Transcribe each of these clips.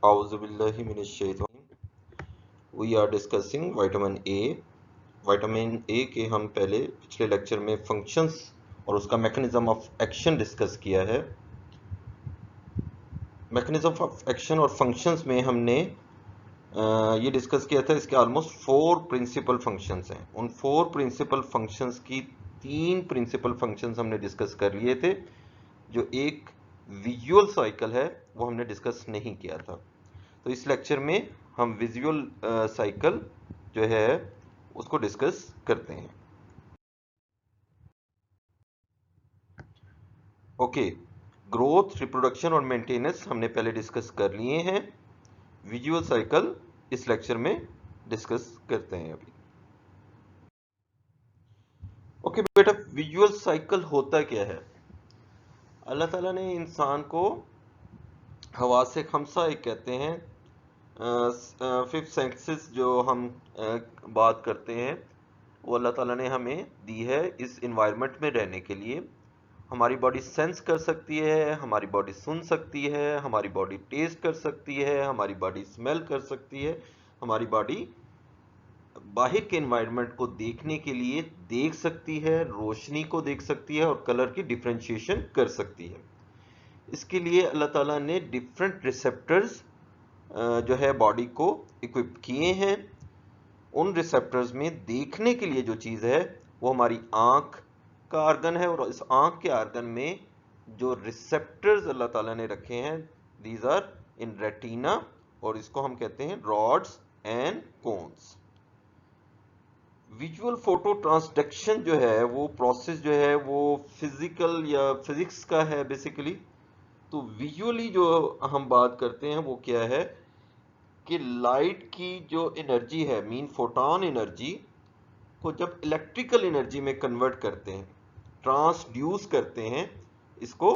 Auzubillahi minash shaitan. We are discussing vitamin A. Vitamin A के हम पहले पिछले लेक्चर में फंक्शंस और उसका मैकेनिज्म ऑफ एक्शन डिस्कस किया है। मैकेनिज्म ऑफ एक्शन और फंक्शंस में हमने ये डिस्कस किया था, इसके ऑलमोस्ट 4 प्रिंसिपल फंक्शंस हैं। उन 4 प्रिंसिपल फंक्शंस की 3 प्रिंसिपल फंक्शंस हमने डिस्कस कर लिए थे। जो एक विजुअल साइकिल है वो हमने डिस्कस नहीं किया था। तो इस लेक्चर में हम विजुअल साइकिल जो है उसको डिस्कस करते हैं। ओके, ग्रोथ, रिप्रोडक्शन और मेंटेनेंस हमने पहले डिस्कस कर लिए हैं। विजुअल साइकिल इस लेक्चर में डिस्कस करते हैं अभी। ओके बेटा, विजुअल साइकिल होता क्या है? अल्लाह ताला ने इंसान को हवासे खमसा एक कहते हैं, फिफ्थ सेंसेस जो हम बात करते हैं वो अल्लाह ताला ने हमें दी है इस इन्वायरमेंट में रहने के लिए। हमारी बॉडी सेंस कर सकती है, हमारी बॉडी सुन सकती है, हमारी बॉडी टेस्ट कर सकती है, हमारी बॉडी स्मेल कर सकती है, हमारी बॉडी बाहर के एनवायरनमेंट को देखने के लिए देख सकती है, रोशनी को देख सकती है और कलर की डिफरेंशिएशन कर सकती है। इसके लिए अल्लाह ताला ने डिफरेंट रिसेप्टर्स जो है बॉडी को इक्विप किए हैं। उन रिसेप्टर्स में देखने के लिए जो चीज़ है वो हमारी आँख का आर्गन है, और इस आँख के आर्गन में जो रिसेप्टर्स अल्लाह ताला ने रखे हैं दीज आर इन रेटिना, और इसको हम कहते हैं rods and cones. Visual photo transduction जो है वो प्रोसेस जो है वो फिजिकल या फिजिक्स का है बेसिकली। तो विजुअली जो हम बात करते हैं वो क्या है कि लाइट की जो एनर्जी है, मीन फोटॉन एनर्जी को जब इलेक्ट्रिकल एनर्जी में कन्वर्ट करते हैं, ट्रांसड्यूस करते हैं, इसको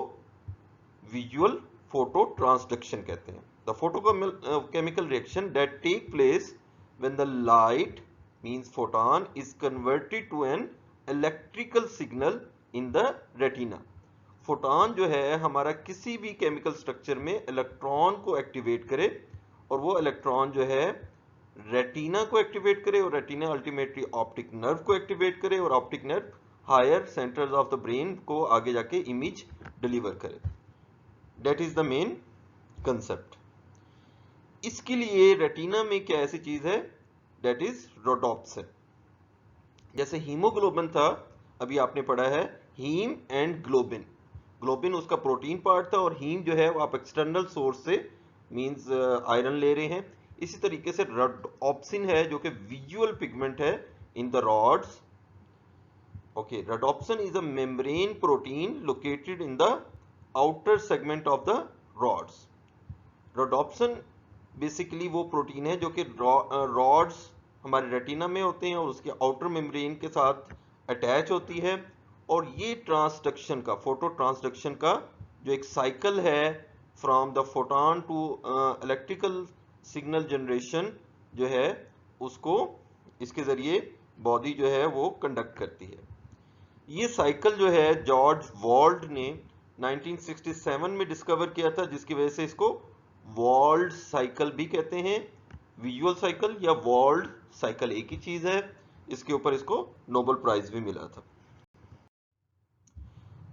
विजुअल फोटो ट्रांसडक्शन कहते हैं। The photochemical reaction that take place when the light means photon is converted to an electrical signal in the retina. Photon जो है हमारा किसी भी केमिकल स्ट्रक्चर में इलेक्ट्रॉन को एक्टिवेट करे, और वो इलेक्ट्रॉन जो है रेटिना को एक्टिवेट करे, और रेटिना अल्टीमेटली ऑप्टिक नर्व को एक्टिवेट करे, और optic nerve higher centres of the brain को आगे जाके इमेज डिलीवर करे। That is the main concept. इसके लिए रेटिना में क्या ऐसी चीज है, दैट इज रोडोप्सिन। जैसे हीमोग्लोबिन था, अभी आपने पढ़ा है हीम एंड ग्लोबिन। ग्लोबिन उसका प्रोटीन पार्ट था, और हीम जो है वो आप एक्सटर्नल सोर्स से मींस आयरन ले रहे हैं। इसी तरीके से रोडोप्सिन है जो कि विजुअल पिगमेंट है in the rods. Okay, rhodopsin is a membrane protein located in the outer segment of the rods. Rhodopsin basically वो प्रोटीन है जो कि रॉड्स हमारे रेटिना में होते हैं और उसके आउटर मेम्ब्रेन के साथ अटैच होती है। और ये ट्रांसडक्शन का, फोटो ट्रांसडक्शन का जो एक साइकिल है from the photon to electrical signal generation जो है उसको इसके जरिए बॉडी जो है वो कंडक्ट करती है। ये साइकिल जो है जॉर्ज वॉल्ड ने 1967 में डिस्कवर किया था, जिसकी वजह से इसको वॉल्ड साइकिल भी कहते हैं। विजुअल साइकिल या वॉल्ड साइकिल एक ही चीज है। इसके ऊपर इसको नोबेल प्राइज भी मिला था।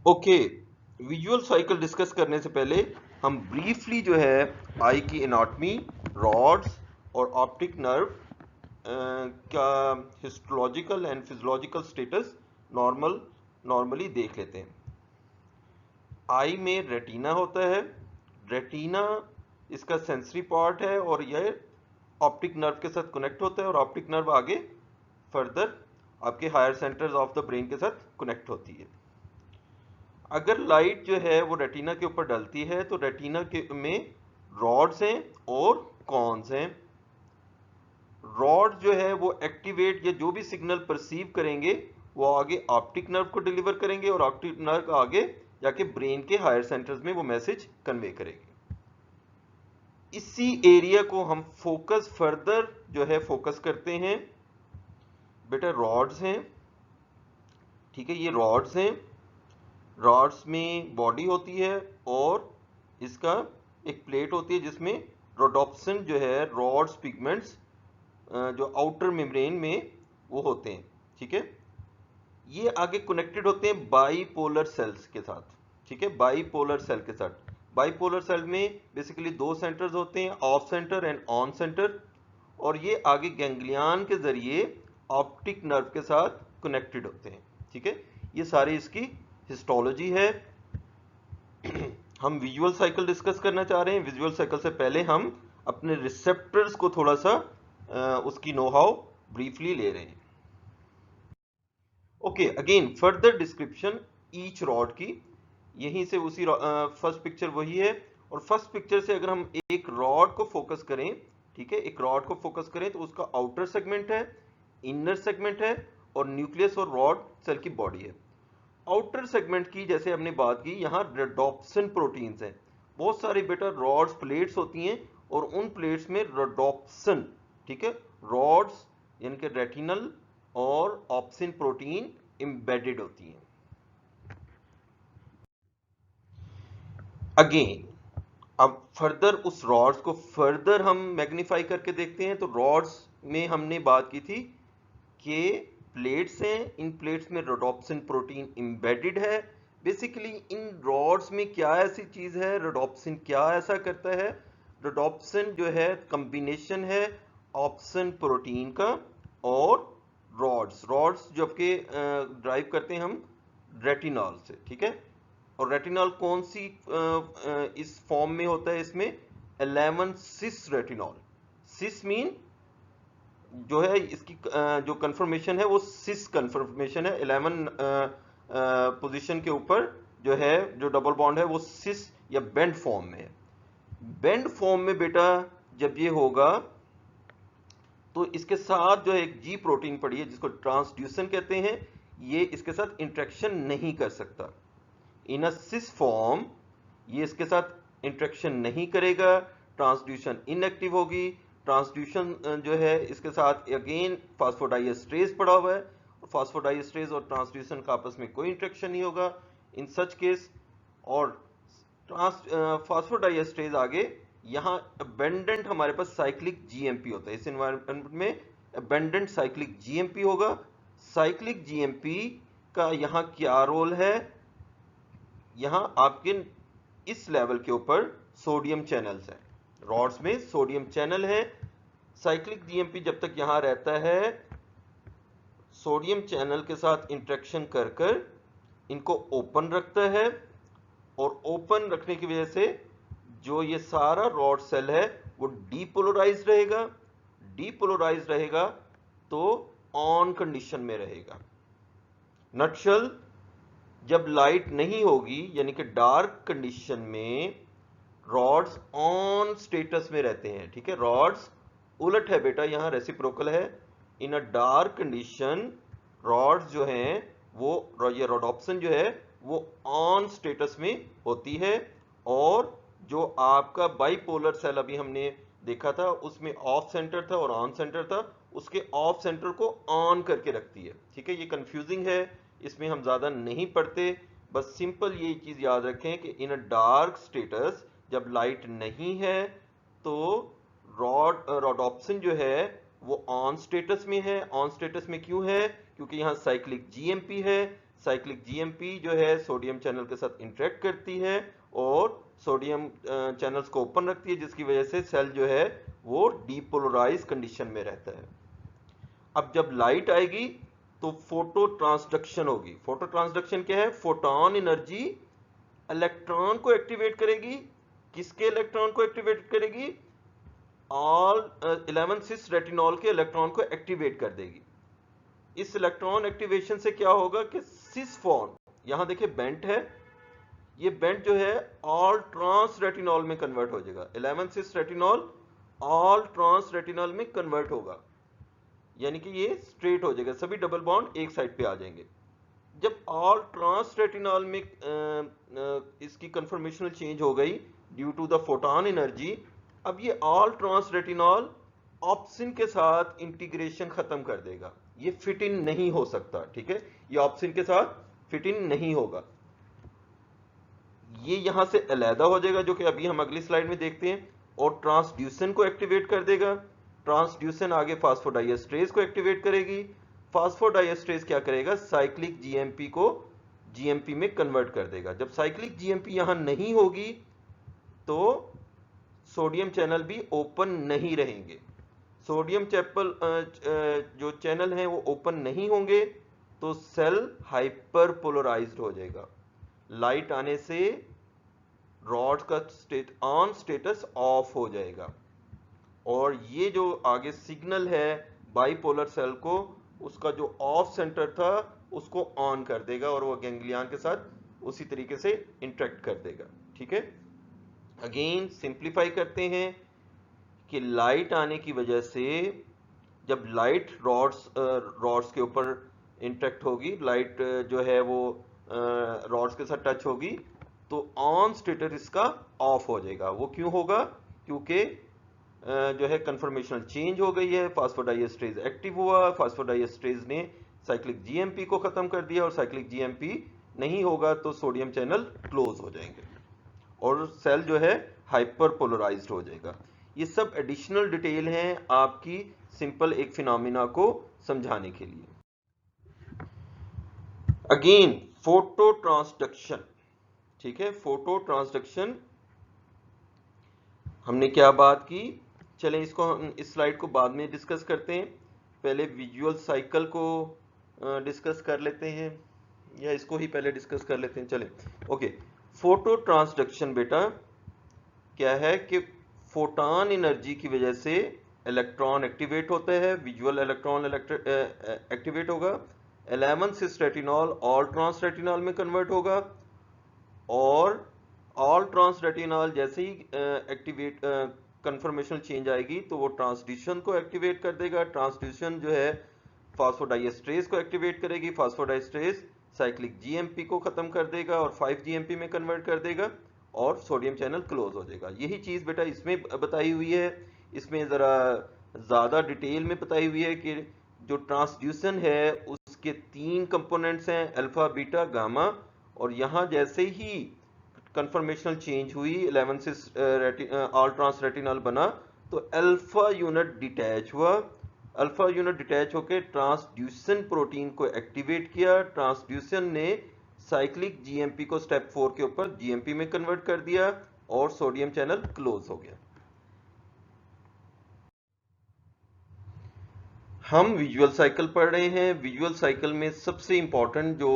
ओके, विजुअल साइकिल डिस्कस करने से पहले हम ब्रीफली जो है आई की एनाटॉमी, रॉड्स और ऑप्टिक नर्व का histological and physiological status normally देख लेते हैं। आई में रेटिना होता है। रेटिना इसका सेंसरी पार्ट है, और यह ऑप्टिक नर्व के साथ कनेक्ट होता है, और ऑप्टिक नर्व आगे फर्दर आपके higher centres of the brain के साथ कनेक्ट होती है। अगर लाइट जो है वो रेटिना के ऊपर डलती है तो रेटिना के में रॉड्स हैं और कॉन्स हैं। रॉड जो है वो एक्टिवेट या जो भी सिग्नल परसीव करेंगे वो आगे ऑप्टिक नर्व को डिलीवर करेंगे, और ऑप्टिक नर्व आगे जाके ब्रेन के हायर सेंटर्स में वो मैसेज कन्वे करेंगे। इसी एरिया को हम फोकस फर्दर जो है फोकस करते हैं। बेटा रॉड्स हैं, ठीक है, ये रॉड्स हैं। रॉड्स में बॉडी होती है और इसका एक प्लेट होती है जिसमें रोडोप्सिन जो है रॉड्स पिगमेंट्स जो आउटर मेम्ब्रेन में वो होते हैं, ठीक है। ये आगे कनेक्टेड होते हैं बाईपोलर सेल्स के साथ, ठीक है, बाईपोलर सेल के साथ। बाईपोलर सेल में बेसिकली दो सेंटर्स होते हैं, of centre and on centre, और ये आगे गैंग्लियन के जरिए ऑप्टिक नर्व के साथ कनेक्टेड होते हैं, ठीक है। ये सारी इसकी हिस्टोलॉजी है। हम विजुअल साइकिल डिस्कस करना चाह रहे हैं। विजुअल साइकिल से पहले हम अपने रिसेप्टर्स को थोड़ा सा उसकी नो हाउ ब्रीफली ले रहे हैं। Okay, again further description each rod की, यहीं से उसी फर्स्ट पिक्चर वही है। और फर्स्ट पिक्चर से अगर हम एक रॉड को फोकस करें, ठीक है, एक रॉड को फोकस करें तो उसका आउटर सेगमेंट है, इनर सेगमेंट है, और न्यूक्लियस और रॉड सेल की बॉडी है। आउटर सेगमेंट की जैसे हमने बात की, यहाँ रोडोप्सिन प्रोटीन्स हैं। बहुत सारी बेटा रॉड्स प्लेट्स होती हैं और उन प्लेट्स में रोडोप्सिन, ठीक है, रॉड्स यानी कि रेटिनल और ऑप्सिन प्रोटीन एम्बेडेड होती हैं। अगेन अब फर्दर उस रॉड्स को फर्दर हम मैग्नीफाई करके देखते हैं। तो रॉड्स में हमने बात की थी कि प्लेट्स हैं, इन प्लेट्स में रोडोप्सिन प्रोटीन एम्बेडेड है। बेसिकली इन रॉड्स में क्या ऐसी चीज है, रोडोप्सिन क्या ऐसा करता है? रोडोप्सिन जो है कॉम्बिनेशन है ऑप्सिन प्रोटीन का और रॉड्स जो आपके ड्राइव करते हैं हम रेटिनॉल से, ठीक है। और रेटिनॉल कौन सी इस फॉर्म में होता है? इसमें 11 सिस रेटिनॉल। सिस मीन जो है इसकी जो कन्फर्मेशन है वो सिस कन्फर्मेशन है। 11 पोजीशन के ऊपर जो है जो डबल बॉन्ड है वो सिस या बेंड फॉर्म में है। बेंड फॉर्म में बेटा जब ये होगा तो इसके साथ जो है एक जी प्रोटीन पड़ी है जिसको ट्रांसड्यूसन कहते हैं, ये इसके साथ इंटरेक्शन नहीं कर सकता। इन अ सिस फॉर्म ये इसके साथ इंटरेक्शन नहीं करेगा, ट्रांसड्यूशन इनएक्टिव होगी। ट्रांसड्यूशन जो है इसके साथ अगेन फास्फोडाइएस्ट्रेज पड़ा हुआ है, फास्फोडाइएस्ट्रेज और ट्रांसड्यूशन का आपस में कोई इंटरेक्शन नहीं होगा इन सच केस। और फास्फोडाइएस्ट्रेज आगे यहाँ अबेंडेंट हमारे पास साइक्लिक जीएमपी होता है। इस एनवायरनमेंट में अबेंडेंट साइक्लिक जीएमपी होगा। साइक्लिक जीएमपी का यहाँ क्या रोल है? यहाँ आपके इस लेवल के ऊपर सोडियम चैनल्स हैं, रॉड्स में सोडियम चैनल है। साइक्लिक जीएमपी जब तक यहाँ रहता है सोडियम चैनल के साथ इंटरेक्शन कर कर इनको ओपन रखता है, और ओपन रखने की वजह से जो ये सारा रॉड सेल है वो डीपोलराइज्ड रहेगा। डीपोलराइज्ड रहेगा तो ऑन कंडीशन में रहेगा। नटशल जब लाइट नहीं होगी यानी कि डार्क कंडीशन में रॉड्स ऑन स्टेटस में रहते हैं, ठीक है। रॉड्स उलट है बेटा, यहाँ रेसिप्रोकल है। इन अ डार्क कंडीशन रॉड्स जो हैं वो ये रोडोप्सिन जो है वो ऑन स्टेटस में होती है, और जो आपका बाईपोलर सेल अभी हमने देखा था उसमें ऑफ सेंटर था और ऑन सेंटर था, उसके ऑफ सेंटर को ऑन करके रखती है, ठीक है। ये कंफ्यूजिंग है, इसमें हम ज्यादा नहीं पढ़ते, बस सिंपल ये चीज याद रखें कि इन अ डार्क स्टेटस जब लाइट नहीं है तो रोडोप्सिन जो है वो ऑन स्टेटस में है। ऑन स्टेटस में क्यों है? क्योंकि यहाँ साइक्लिक जीएमपी है। साइक्लिक जीएमपी जो है सोडियम चैनल के साथ इंटरेक्ट करती है और सोडियम चैनल्स को ओपन रखती है, जिसकी वजह से सेल जो है वो डीपोलराइज कंडीशन में रहता है। अब जब लाइट आएगी तो फोटो ट्रांसडक्शन होगी। फोटो ट्रांसडक्शन क्या है? फोटोन एनर्जी इलेक्ट्रॉन को एक्टिवेट करेगी। किसके इलेक्ट्रॉन को एक्टिवेट करेगी? ऑल 11 सिस रेटिनॉल के इलेक्ट्रॉन को एक्टिवेट कर देगी। इस इलेक्ट्रॉन एक्टिवेशन से क्या होगा कि सिस फॉर्म, यहां देखिए बेंट है, ये बेंट जो है ऑल ट्रांस रेटिनॉल में कन्वर्ट हो जाएगा। 11 cis retinol all trans retinol में कन्वर्ट होगा, यानी कि ये स्ट्रेट हो जाएगा, सभी डबल बॉन्ड एक साइड पे आ जाएंगे। जब ऑल ट्रांस रेटिनॉल में इसकी कंफर्मेशनल चेंज हो गई due to the photon energy, अब ये ऑल ट्रांस रेटिनॉल ऑप्सिन के साथ इंटीग्रेशन खत्म कर देगा, ये फिट इन नहीं हो सकता, ठीक है। ये ऑप्सिन के साथ फिट इन नहीं होगा, ये यहां से अलहदा हो जाएगा, जो कि अभी हम अगली स्लाइड में देखते हैं। और ट्रांसड्यूसन को एक्टिवेट कर देगा। ट्रांसड्यूसन आगे फास्फोडाइएस्ट्रेज को एक्टिवेट करेगी। फास्फोडाइएस्ट्रेज क्या करेगा, साइक्लिक जीएमपी को जीएमपी में कन्वर्ट कर देगा। जब साइक्लिक जीएमपी यहां नहीं होगी तो सोडियम चैनल भी ओपन नहीं रहेंगे। सोडियम चैपल जो चैनल हैं वो ओपन नहीं होंगे तो सेल हाइपर पोलराइज्ड हो जाएगा। लाइट आने से रॉड का ऑन स्टेटस ऑफ हो जाएगा और ये जो आगे सिग्नल है बाइपोलर सेल को, उसका जो ऑफ सेंटर था उसको ऑन कर देगा और वो गैंग्लियन के साथ उसी तरीके से इंटरेक्ट कर देगा। ठीक है, अगेन सिंप्लीफाई करते हैं कि लाइट आने की वजह से जब लाइट रॉड्स के ऊपर इंटरेक्ट होगी, लाइट जो है वो रॉड्स के साथ टच होगी तो ऑन स्टेटस इसका ऑफ हो जाएगा। वो क्यों होगा, क्योंकि जो है कन्फर्मेशनल चेंज हो गई है, फास्फोडाइएस्ट्रेज एक्टिव हुआ, फास्फोडाइएस्ट्रेज ने साइक्लिक जीएमपी को खत्म कर दिया और साइक्लिक जीएमपी नहीं होगा तो सोडियम चैनल क्लोज हो जाएंगे और सेल जो है हाइपर पोलराइज्ड हो जाएगा। ये सब एडिशनल डिटेल हैं आपकी सिंपल एक फिनोमिना को समझाने के लिए। अगेन फोटो ट्रांसडक्शन, ठीक है, फोटो ट्रांसडक्शन हमने क्या बात की, चलें इसको हम इस स्लाइड को बाद में डिस्कस करते हैं, पहले विजुअल साइकिल को डिस्कस कर लेते हैं या इसको ही पहले डिस्कस कर लेते हैं। चलें, ओके, फोटो ट्रांसडक्शन बेटा क्या है कि फोटॉन एनर्जी की वजह से इलेक्ट्रॉन एक्टिवेट होता है, विजुअल इलेक्ट्रॉन एक्टिवेट होगा, 11 cis retinol all trans retinol में कन्वर्ट होगा और ऑल ट्रांस रेटिनॉल जैसे ही एक्टिवेट कन्फर्मेशनल चेंज आएगी तो वो ट्रांसड्यूसन को एक्टिवेट कर देगा। ट्रांसड्यूसन जो है फास्फोडाइएस्ट्रेज को एक्टिवेट करेगी, फास्फोडाइएस्ट्रेज साइक्लिक जीएमपी को खत्म कर देगा और 5 जीएमपी में कन्वर्ट कर देगा और सोडियम चैनल क्लोज हो जाएगा। यही चीज बेटा इसमें बताई हुई है, इसमें जरा ज्यादा डिटेल में बताई हुई है कि जो ट्रांसड्यूसन है उसके 3 कंपोनेंट्स हैं, अल्फा बीटा गामा, और यहां जैसे ही कन्फर्मेशनल चेंज हुई 11 से ऑल ट्रांस रेटिनॉल बना तो अल्फा यूनिट डिटैच हुआ, अल्फा यूनिट डिटैच होकर ट्रांसड्यूसन प्रोटीन को एक्टिवेट किया, ट्रांसड्यूसन ने साइक्लिक जीएमपी को स्टेप 4 के ऊपर जीएमपी में कन्वर्ट कर दिया और सोडियम चैनल क्लोज हो गया। हम विजुअल साइकिल पढ़ रहे हैं। विजुअल साइकिल में सबसे इंपॉर्टेंट जो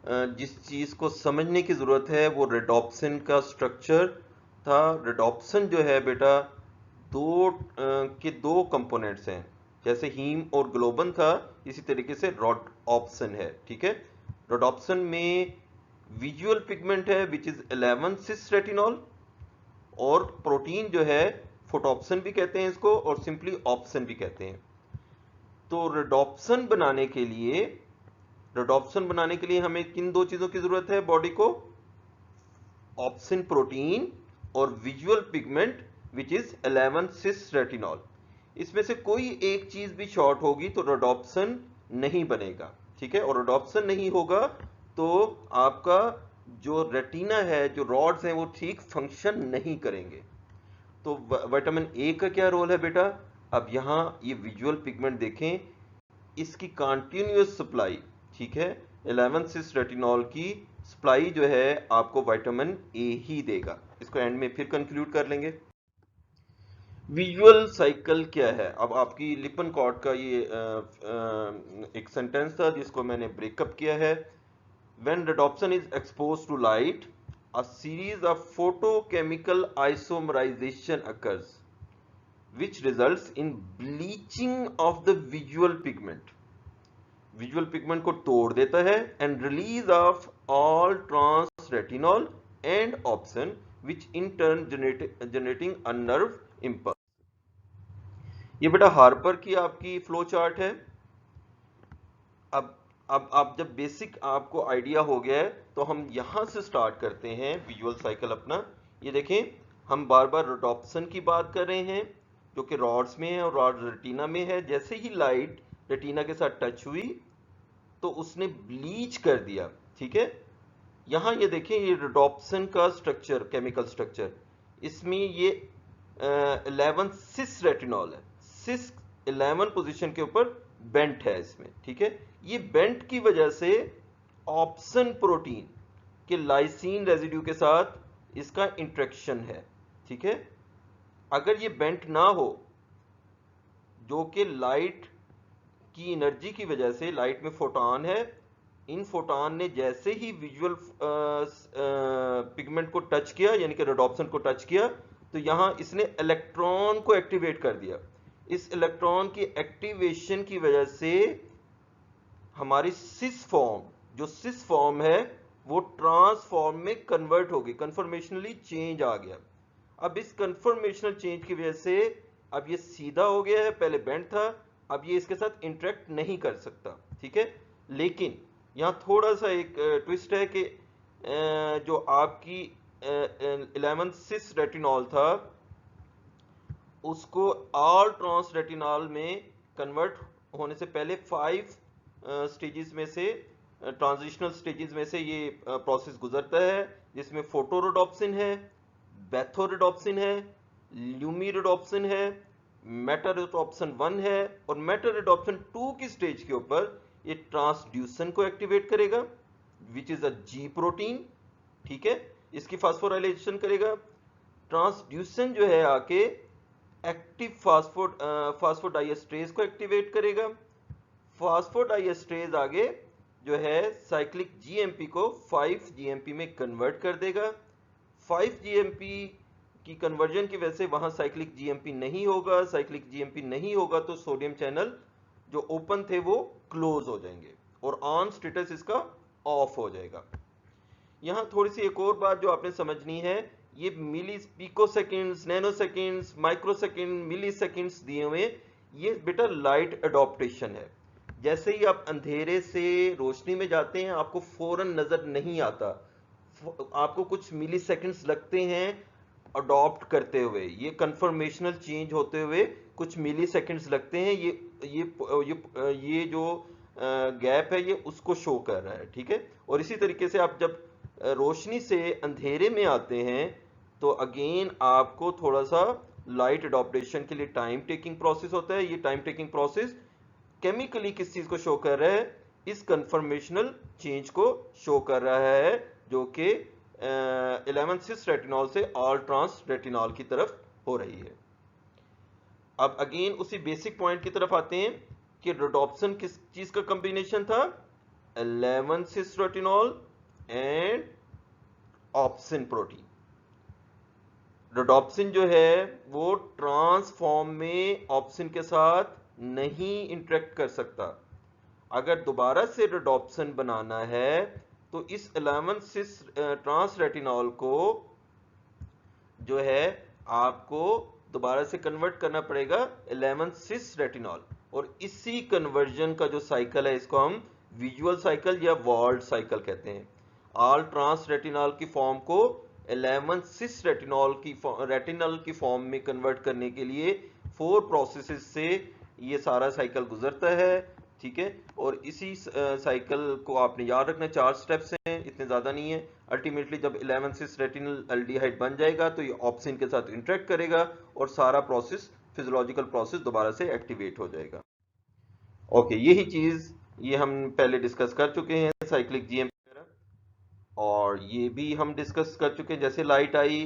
जिस चीज को समझने की जरूरत है वो रेडॉप्सिन का स्ट्रक्चर था। रेडॉप्सिन जो है बेटा दो कंपोनेंट्स हैं, जैसे हीम और ग्लोबन था इसी तरीके से रोडॉप्सिन है। ठीक है, रोडॉप्सिन में विजुअल पिगमेंट है विच इज 11 सिस रेटिनॉल और प्रोटीन जो है फोटोप्सिन भी कहते हैं इसको और सिंपली ऑप्सिन भी कहते हैं। तो रेडॉप्सिन बनाने के लिए हमें किन 2 चीजों की जरूरत है बॉडी को, ऑप्सिन प्रोटीन और visual pigment which is 11 cis retinol. इसमें से कोई एक चीज भी शॉर्ट होगी तो रेडॉप्सिन नहीं बनेगा। ठीक है, और रेडॉप्सिन नहीं होगा तो आपका जो रेटिना है, जो रॉड्स हैं वो ठीक फंक्शन नहीं करेंगे। तो विटामिन ए का क्या रोल है बेटा, अब यहां ये विजुअल पिगमेंट देखें, इसकी कंटिन्यूअस सप्लाई, ठीक है, 11 सिस रेटिनॉल की सप्लाई जो है आपको विटामिन ए ही देगा। इसको एंड में फिर कंक्लूड कर लेंगे। विजुअल साइकिल क्या है, अब आपकी लिपनकॉर्ट का ये एक सेंटेंस था जिसको मैंने ब्रेकअप किया है। When rhodopsin is exposed to light, a series of photochemical isomerization occurs which results in bleaching of the visual pigment. Visual pigment को तोड़ देता है and release of all trans retinol and opsin which in turn generating a nerve impulse. ये बेटा Harper की आपकी flow chart है। अब जब बेसिक आपको आइडिया हो गया है तो हम यहां से स्टार्ट करते हैं विजुअल साइकिल अपना। ये देखें, हम बार बार रेडॉप्सिन की बात कर रहे हैं जो कि रॉड्स में है और रॉड रेटिना में है। जैसे ही लाइट रेटिना के साथ टच हुई तो उसने ब्लीच कर दिया। ठीक है, यहां ये देखें, ये रेडॉप्सिन का स्ट्रक्चर, केमिकल स्ट्रक्चर, इसमें ये 11 सिस रेटिनॉल है, सिस 11 पोजीशन के ऊपर बेंट है इसमें, ठीक है। ये बेंट की वजह से ऑप्सन प्रोटीन के लाइसीन रेजिड्यू के साथ इसका इंटरेक्शन है, ठीक है। अगर ये बेंट ना हो, जो कि लाइट की एनर्जी की वजह से, लाइट में फोटॉन है, इन फोटॉन ने जैसे ही विजुअल पिगमेंट को टच किया, यानी कि रोडोप्सिन को टच किया, तो यहां इसने इलेक्ट्रॉन को एक्टिवेट कर दिया। इस इलेक्ट्रॉन की एक्टिवेशन की वजह से हमारी सिस फॉर्म, जो सिस फॉर्म है वो ट्रांसफॉर्म में कन्वर्ट हो गई, कन्फर्मेशनली चेंज आ गया। अब इस कन्फर्मेशनल चेंज की वजह से अब ये सीधा हो गया है, पहले बेंड था, अब ये इसके साथ इंटरेक्ट नहीं कर सकता, ठीक है। लेकिन यहाँ थोड़ा सा एक ट्विस्ट है कि जो आपकी 11 सिस रेटिनॉल था, उसको ऑल ट्रांस रेटिनॉल में कन्वर्ट होने से पहले 5 स्टेजेस में से, ट्रांजिशनल स्टेजेस में से ये प्रोसेस गुजरता है, जिसमें फोटोरोडोप्सिन है, बेथोरोडोप्सिन है, ल्यूमिरोडोप्सिन है, मेटारोडोप्सिन 1 है, और मेटारोडोप्सिन 2 की स्टेज के ऊपर ये ट्रांसड्यूसन को एक्टिवेट करेगा, which is a ji protein, ठीक है। इसकी फास्फोराइलेशन करेगा। ट्रांसड्यूसन जो है आके एक्टिव फास्फोडाइएस्ट्रेज को एक्टिवेट करेगा। फास्फोडाइएस्ट्रेज आगे जो है साइक्लिक जीएमपी को 5 जीएमपी में कन्वर्ट कर देगा। 5 जीएमपी की कन्वर्जन की वजह से वहां साइक्लिक जीएमपी नहीं होगा। साइक्लिक जीएमपी नहीं होगा तो सोडियम चैनल जो ओपन थे वो क्लोज हो जाएंगे और ऑन स्टेटस इसका ऑफ हो जाएगा। यहां थोड़ी सी एक और बात जो आपने समझनी है, ये milli pico seconds, nano seconds, micro second, milli seconds दिए हुए, ये बेटा लाइट अडॉप्टेशन है। जैसे ही आप अंधेरे से रोशनी में जाते हैं, आपको फौरन नजर नहीं आता, आपको कुछ मिली सेकेंड्स लगते हैं अडॉप्ट करते हुए, ये कन्फर्मेशनल चेंज होते हुए कुछ मिली सेकेंड्स लगते हैं। ये जो गैप है ये उसको शो कर रहा है, ठीक है। और इसी तरीके से आप जब रोशनी से अंधेरे में आते हैं तो अगेन आपको थोड़ा सा लाइट अडॉप्टेशन के लिए टाइम टेकिंग प्रोसेस होता है। ये टाइम टेकिंग प्रोसेस केमिकली किस चीज को शो कर रहा है, इस कन्फर्मेशनल चेंज को शो कर रहा है, जो कि 11 सिस रेटिनॉल से ऑल ट्रांस रेटिनॉल की तरफ हो रही है। अब अगेन उसी बेसिक पॉइंट की तरफ आते हैं कि रोडोप्सिन किस चीज का कॉम्बिनेशन था, 11 cis retinol and opsin protein. Rhodopsin जो है वो ट्रांसफॉर्म में ऑप्सिन के साथ नहीं इंटरेक्ट कर सकता। अगर दोबारा से रोडोप्सिन बनाना है तो इस 11 सिस ट्रांस रेटिनॉल को जो है आपको दोबारा से कन्वर्ट करना पड़ेगा 11 सिस रेटिनॉल, और इसी कन्वर्जन का जो साइकिल है इसको हम विजुअल साइकिल या वॉल्ट साइकिल कहते हैं। ऑल ट्रांस रेटिनॉल की फॉर्म को 11 सिस रेटिनॉल की फॉर्म में कन्वर्ट करने के लिए 4 प्रोसेसेस से ये सारा साइकिल गुजरता है, ठीक है। और इसी साइकिल को आपने याद रखना, 4 स्टेप्स हैं, इतने ज्यादा नहीं है। अल्टीमेटली जब 11 सिस रेटिनल एल्डिहाइड बन जाएगा तो ये ऑप्सिन के साथ इंटरेक्ट करेगा और सारा प्रोसेस, फिजियोलॉजिकल प्रोसेस दोबारा से एक्टिवेट हो जाएगा। ओके, यही चीज ये हम पहले डिस्कस कर चुके हैं साइक्लिक जीएमपी वगैरह, और ये भी हम डिस्कस कर चुके हैं। जैसे लाइट आई,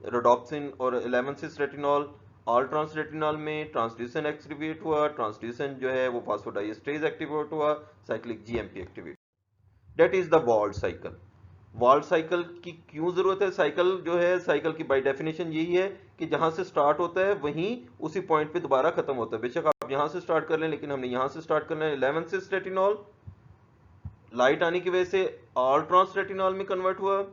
रोडोप्सिन और 11 cis retinol, all trans retinol में ट्रांसड्यूसन एक्टिवेट हुआ, ट्रांसड्यूसन जो है वो फास्फोडाइएस्ट्रेज एक्टिवेट हुआ, cyclic GMP activate. That is the Wald cycle. Wald cycle की क्यों जरूरत है? साइकिल जो है, साइकिल की बाय डेफिनेशन यही है कि जहां से स्टार्ट होता है वहीं उसी पॉइंट पे दोबारा खत्म होता है। बेशक आप यहां से स्टार्ट कर लें, लेकिन हमने यहां से स्टार्ट करना है। 11 सिस रेटिनॉल लाइट आने की वजह से ऑल ट्रांस रेटिनॉल में कन्वर्ट हुआ।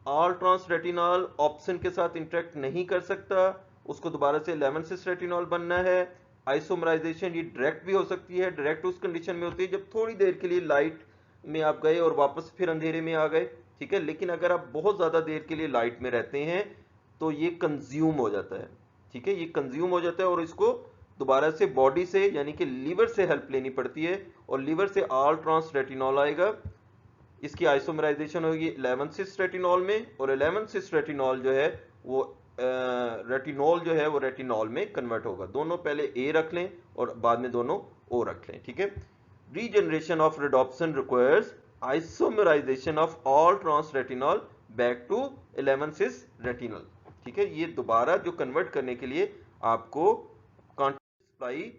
ऑल ट्रांस रेटिनॉल ऑप्सिन के साथ इंटरेक्ट नहीं कर सकता, उसको दोबारा से 11 सिस रेटिनॉल बनना है। आइसोमराइजेशन ये डायरेक्ट भी हो सकती है। डायरेक्ट उस कंडीशन में होती है जब थोड़ी देर के लिए लाइट में आप गए और वापस फिर अंधेरे में आ गए, ठीक है। लेकिन अगर आप बहुत ज्यादा देर के लिए लाइट में रहते हैं तो ये कंज्यूम हो जाता है, ठीक है। ये कंज्यूम हो जाता है और इसको दोबारा से बॉडी से यानी कि लीवर से हेल्प लेनी पड़ती है, और लीवर से ऑल ट्रांस रेटिनॉल आएगा। इसकी आइसोमराइजेशन होगी 11 सिस रेटिनॉल में, और 11 सिस रेटिनॉल जो है वो रेटिनॉल जो है वो रेटिनॉल में कन्वर्ट होगा। दोनों पहले ए रख लें और बाद में दोनों ओ रख लें, ठीक है। Regeneration of rhodopsin requires isomerisation of all trans retinol back to 11-cis retinal, ठीक है। ये दोबारा जो कन्वर्ट करने के लिए आपको कंटीन्यूअस सप्लाई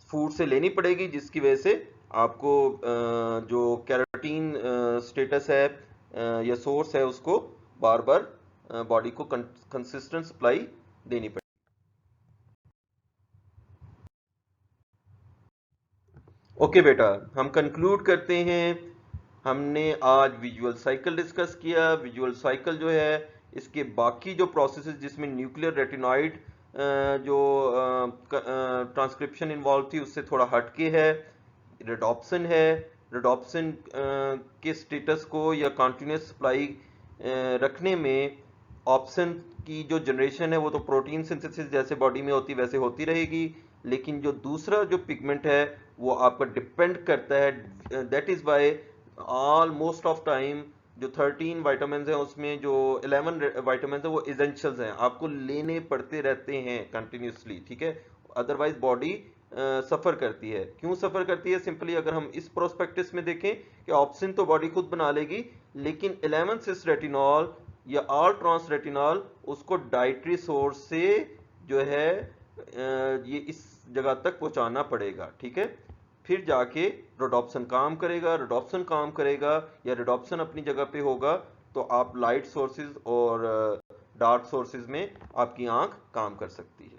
फूड से लेनी पड़ेगी, जिसकी वजह से आपको जो कैरोटीन स्टेटस है या सोर्स है उसको बार बार बॉडी को कंसिस्टेंट सप्लाई देनी पड़ेगी। ओके बेटा, हम कंक्लूड करते हैं। हमने आज विजुअल साइकिल डिस्कस किया। विजुअल साइकिल जो है इसके बाकी जो प्रोसेसेस जिसमें न्यूक्लियर रेटिनॉइड जो ट्रांसक्रिप्शन इन्वॉल्व थी उससे थोड़ा हटके है। रेडोप्सिन है, रेडोप्सिन के स्टेटस को या कंटिन्यूस सप्लाई रखने में ऑप्शन की जो जनरेशन है वो तो प्रोटीन सिंथेसिस जैसे बॉडी में होती वैसे होती रहेगी, लेकिन जो दूसरा जो पिगमेंट है वो आपका डिपेंड करता है। That is why almost of time जो 13 विटामिन हैं उसमें जो 11 विटामिन है वो एसेंशियल्स हैं, आपको लेने पड़ते रहते हैं कंटिन्यूसली, ठीक है। अदरवाइज बॉडी सफर करती है। क्यों सफर करती है? सिंपली अगर हम इस प्रोस्पेक्टिस में देखें कि ऑप्शन तो बॉडी खुद बना लेगी, लेकिन 11-cis रेटिनॉल या ऑल ट्रांस रेटिनॉल उसको डाइटरी सोर्स से जो है ये इस जगह तक पहुंचाना पड़ेगा, ठीक है। फिर जाके रोडोप्सिन काम करेगा। रोडोप्सिन काम करेगा या रोडोप्सिन अपनी जगह पे होगा तो आप लाइट सोर्सेज और डार्क सोर्सेज में आपकी आंख काम कर सकती है।